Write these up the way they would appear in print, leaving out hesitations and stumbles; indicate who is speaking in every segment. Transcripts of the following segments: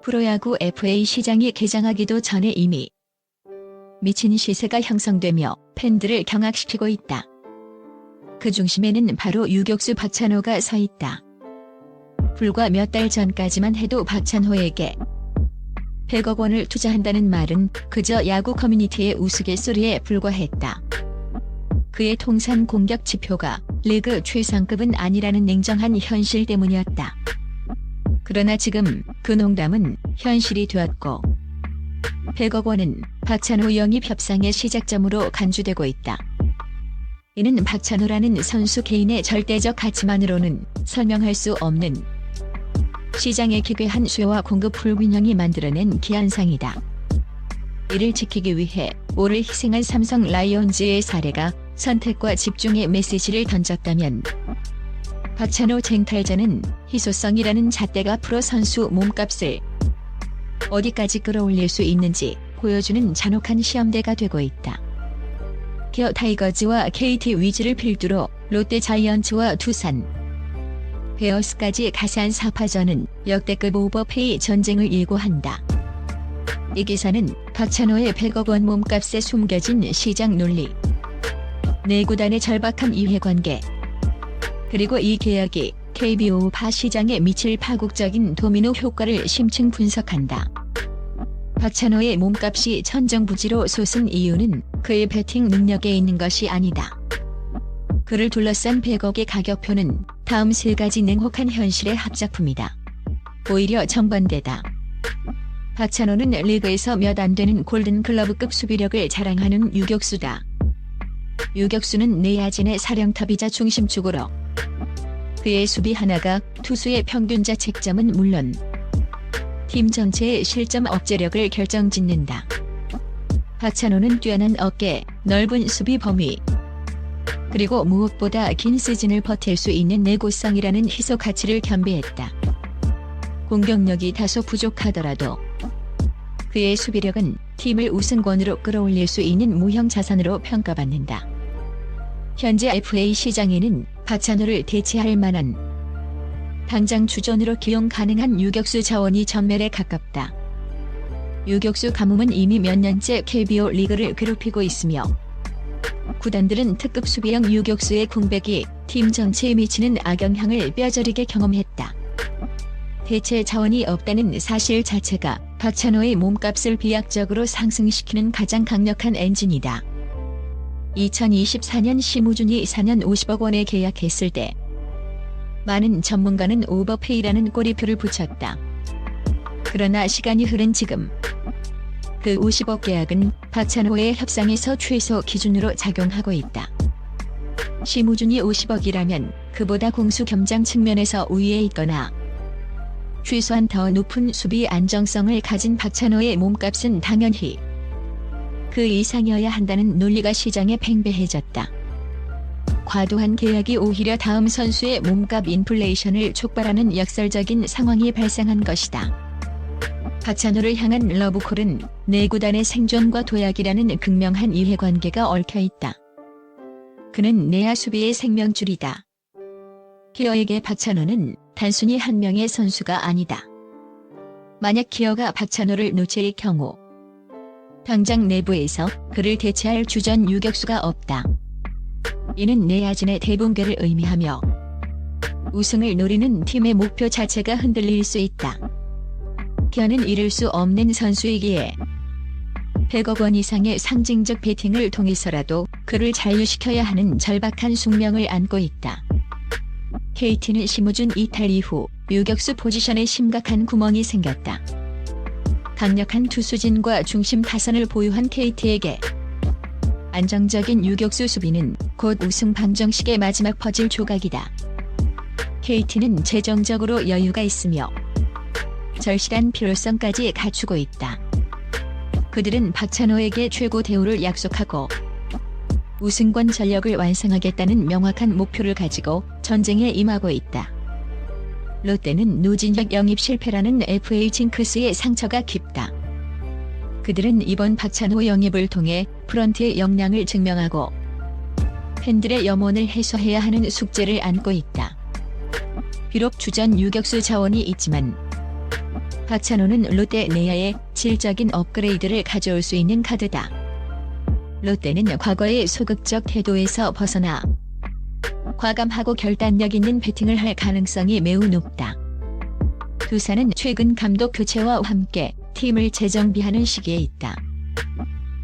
Speaker 1: 프로야구 FA 시장이 개장하기도 전에 이미 미친 시세가 형성되며 팬들을 경악시키고 있다. 그 중심에는 바로 유격수 박찬호가 서 있다. 불과 몇 달 전까지만 해도 박찬호에게 100억 원을 투자한다는 말은 그저 야구 커뮤니티의 우스갯소리에 불과했다. 그의 통산 공격 지표가 리그 최상급은 아니라는 냉정한 현실 때문이었다. 그러나 지금 그 농담은 현실이 되었고 100억 원은 박찬호 영입 협상의 시작점으로 간주되고 있다. 이는 박찬호라는 선수 개인의 절대적 가치만으로는 설명할 수 없는 시장의 기괴한 수요와 공급 불균형이 만들어낸 기현상이다. 이를 지키기 위해 오를 희생한 삼성 라이온즈의 사례가 선택과 집중의 메시지를 던졌다면 박찬호 쟁탈전은 희소성이라는 잣대가 프로 선수 몸값을 어디까지 끌어올릴 수 있는지 보여주는 잔혹한 시험대가 되고 있다. 기어 타이거즈와 KT 위즈를 필두로 롯데 자이언츠와 두산 베어스까지 가세한 4파전은 역대급 오버페이 전쟁을 예고한다. 이 기사는 박찬호의 100억 원 몸값에 숨겨진 시장 논리, 네 구단의 절박한 이해관계, 그리고 이 계약이 KBO 시장에 미칠 파국적인 도미노 효과를 심층 분석한다. 박찬호의 몸값이 천정부지로 솟은 이유는 그의 배팅 능력에 있는 것이 아니다. 그를 둘러싼 100억의 가격표는 다음 세 가지 냉혹한 현실의 합작품이다. 오히려 정반대다. 박찬호는 리그에서 몇 안 되는 골든글러브급 수비력을 자랑하는 유격수다. 유격수는 내야진의 사령탑이자 중심축으로 그의 수비 하나가 투수의 평균 자책점은 물론 팀 전체의 실점 억제력을 결정짓는다. 박찬호는 뛰어난 어깨, 넓은 수비 범위, 그리고 무엇보다 긴 시즌을 버틸 수 있는 내구성이라는 희소 가치를 겸비했다. 공격력이 다소 부족하더라도 그의 수비력은 팀을 우승권으로 끌어올릴 수 있는 무형 자산으로 평가받는다. 현재 FA 시장에는 박찬호를 대체할 만한 당장 주전으로 기용 가능한 유격수 자원이 전멸에 가깝다. 유격수 가뭄은 이미 몇 년째 KBO 리그를 괴롭히고 있으며 구단들은 특급 수비형 유격수의 공백이 팀 전체에 미치는 악영향을 뼈저리게 경험했다. 대체 자원이 없다는 사실 자체가 박찬호의 몸값을 비약적으로 상승시키는 가장 강력한 엔진이다. 2024년 심우준이 4년 50억 원에 계약했을 때 많은 전문가는 오버페이라는 꼬리표를 붙였다. 그러나 시간이 흐른 지금 그 50억 계약은 박찬호의 협상에서 최소 기준으로 작용하고 있다. 심우준이 50억이라면 그보다 공수 겸장 측면에서 우위에 있거나 최소한 더 높은 수비 안정성을 가진 박찬호의 몸값은 당연히 그 이상이어야 한다는 논리가 시장에 팽배해졌다. 과도한 계약이 오히려 다음 선수의 몸값 인플레이션을 촉발하는 역설적인 상황이 발생한 것이다. 박찬호를 향한 러브콜은 네 구단의 생존과 도약이라는 극명한 이해관계가 얽혀있다. 그는 내야 수비의 생명줄이다. 기어에게 박찬호는 단순히 한 명의 선수가 아니다. 만약 기어가 박찬호를 놓칠 경우 당장 내부에서 그를 대체할 주전 유격수가 없다. 이는 내야진의 대붕괴를 의미하며 우승을 노리는 팀의 목표 자체가 흔들릴 수 있다. 기어는 이룰 수 없는 선수이기에 100억 원 이상의 상징적 베팅을 통해서라도 그를 잔류시켜야 하는 절박한 숙명을 안고 있다. KT는 심우준 이탈 이후 유격수 포지션에 심각한 구멍이 생겼다. 강력한 투수진과 중심 타선을 보유한 KT에게 안정적인 유격수 수비는 곧 우승 방정식의 마지막 퍼즐 조각이다. KT는 재정적으로 여유가 있으며 절실한 필요성까지 갖추고 있다. 그들은 박찬호에게 최고 대우를 약속하고 우승권 전력을 완성하겠다는 명확한 목표를 가지고 전쟁에 임하고 있다. 롯데는 노진혁 영입 실패라는 FA 징크스의 상처가 깊다. 그들은 이번 박찬호 영입을 통해 프런트의 역량을 증명하고 팬들의 염원을 해소해야 하는 숙제를 안고 있다. 비록 주전 유격수 자원이 있지만 박찬호는 롯데 내야에 질적인 업그레이드를 가져올 수 있는 카드다. 롯데는 과거의 소극적 태도에서 벗어나 과감하고 결단력 있는 배팅을 할 가능성이 매우 높다. 두산은 최근 감독 교체와 함께 팀을 재정비하는 시기에 있다.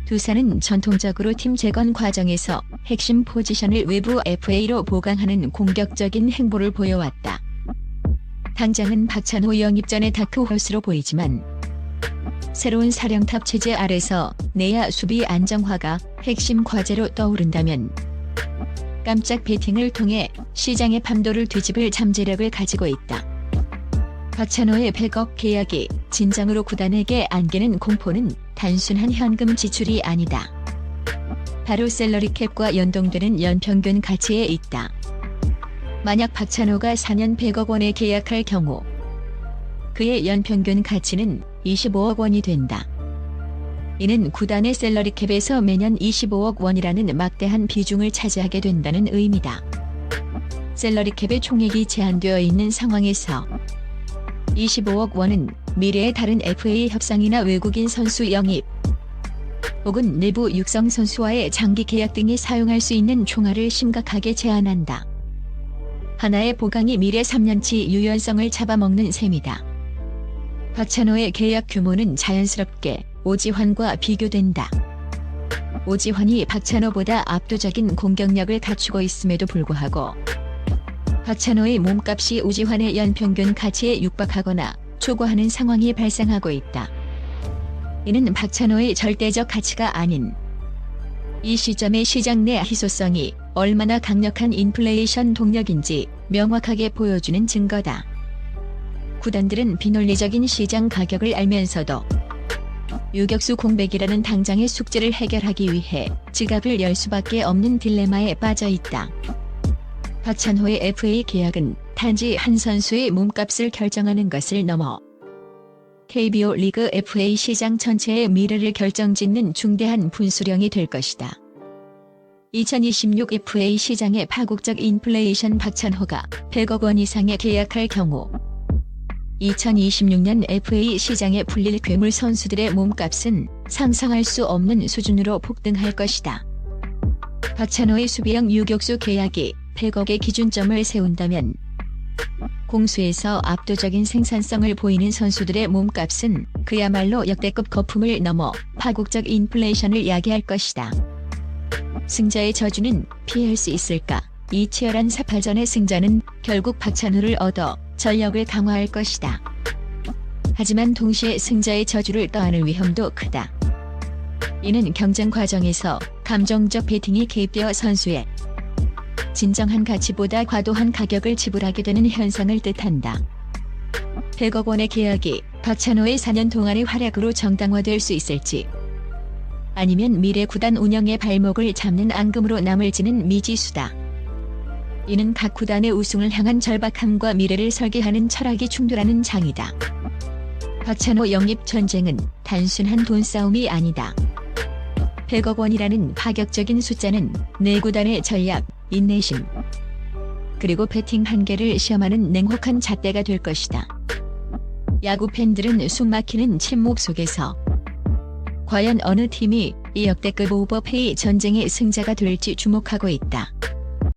Speaker 1: 두산은 전통적으로 팀 재건 과정에서 핵심 포지션을 외부 FA로 보강하는 공격적인 행보를 보여왔다. 당장은 박찬호 영입 전의 다크호스로 보이지만 새로운 사령탑 체제 아래서 내야 수비 안정화가 핵심 과제로 떠오른다면 깜짝 배팅을 통해 시장의 판도를 뒤집을 잠재력을 가지고 있다. 박찬호의 100억 계약이 진정으로 구단에게 안기는 공포는 단순한 현금 지출이 아니다. 바로 셀러리 캡과 연동되는 연평균 가치에 있다. 만약 박찬호가 4년 100억 원에 계약할 경우 그의 연평균 가치는 25억 원이 된다. 이는 구단의 셀러리 캡에서 매년 25억 원이라는 막대한 비중을 차지하게 된다는 의미다. 셀러리 캡의 총액이 제한되어 있는 상황에서 25억 원은 미래의 다른 FA 협상이나 외국인 선수 영입 혹은 내부 육성 선수와의 장기 계약 등에 사용할 수 있는 총알을 심각하게 제한한다. 하나의 보강이 미래 3년치 유연성을 잡아먹는 셈이다. 박찬호의 계약 규모는 자연스럽게 오지환과 비교된다. 오지환이 박찬호보다 압도적인 공격력을 갖추고 있음에도 불구하고 박찬호의 몸값이 오지환의 연평균 가치에 육박하거나 초과하는 상황이 발생하고 있다. 이는 박찬호의 절대적 가치가 아닌 이 시점의 시장 내 희소성이 얼마나 강력한 인플레이션 동력인지 명확하게 보여주는 증거다. 구단들은 비논리적인 시장 가격을 알면서도 유격수 공백이라는 당장의 숙제를 해결하기 위해 지갑을 열 수밖에 없는 딜레마에 빠져 있다. 박찬호의 FA 계약은 단지 한 선수의 몸값을 결정하는 것을 넘어 KBO 리그 FA 시장 전체의 미래를 결정짓는 중대한 분수령이 될 것이다. 2026 FA 시장의 파국적 인플레이션 박찬호가 100억 원 이상에 계약할 경우 2026년 FA 시장에 풀릴 괴물 선수들의 몸값은 상상할 수 없는 수준으로 폭등할 것이다. 박찬호의 수비형 유격수 계약이 100억의 기준점을 세운다면 공수에서 압도적인 생산성을 보이는 선수들의 몸값은 그야말로 역대급 거품을 넘어 파국적 인플레이션을 야기할 것이다. 승자의 저주는 피할 수 있을까? 이 치열한 4파전의 승자는 결국 박찬호를 얻어 전력을 강화할 것이다. 하지만 동시에 승자의 저주를 떠안을 위험도 크다. 이는 경쟁 과정에서 감정적 베팅이 개입되어 선수의 진정한 가치보다 과도한 가격을 지불하게 되는 현상을 뜻한다. 100억 원의 계약이 박찬호의 4년 동안의 활약으로 정당화될 수 있을지 아니면 미래 구단 운영의 발목을 잡는 앙금으로 남을지는 미지수다. 이는 각 구단의 우승을 향한 절박함과 미래를 설계하는 철학이 충돌하는 장이다. 박찬호 영입 전쟁은 단순한 돈 싸움이 아니다. 100억 원이라는 파격적인 숫자는 내 구단의 전략, 인내심, 그리고 배팅 한계를 시험하는 냉혹한 잣대가 될 것이다. 야구 팬들은 숨막히는 침묵 속에서 과연 어느 팀이 이 역대급 오버페이 전쟁의 승자가 될지 주목하고 있다.